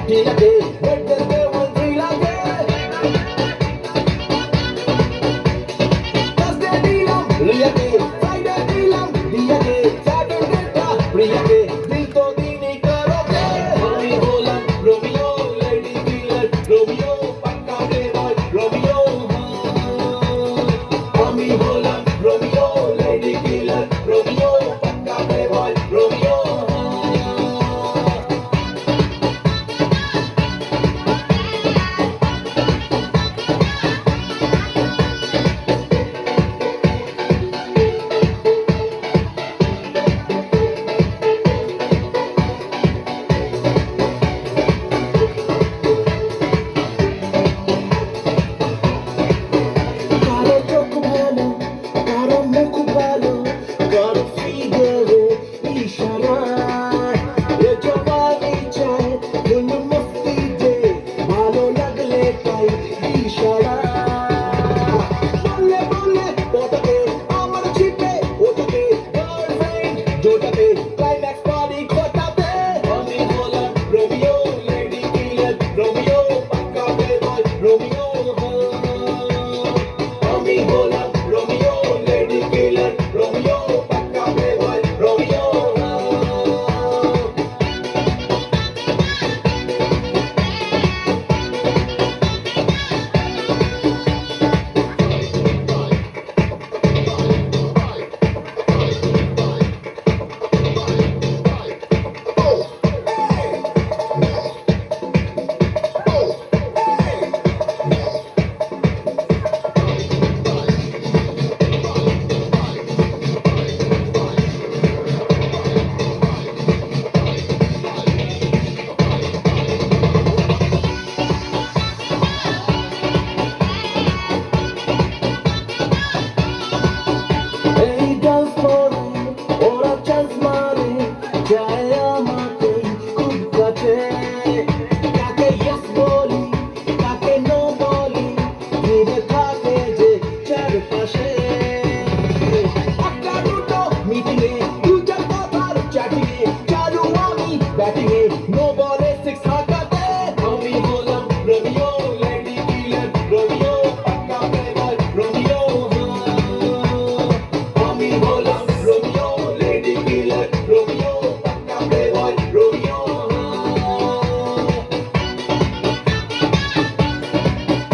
টিয়াকে Wednesday ওয়ান্সি লাগে Thursday দিলাম রিয়াকে ফ্রাইডে দিলাম দিয়াকে স্যাটারডেটা প্রিয়াকে দিল তো দিনই করোগে আমি হলাম রোমিও লেডি কিলার রোমিও পাক্কা প্লেবয় রোমিও আমি হলাম রোমিও লেডি কিলার রোমিও পাক্কা প্লেবয় রোমিও কারো চোখ ভালো কারো মুখ ভালো কারো ফিগারে ইশারায় এ জবানি চায়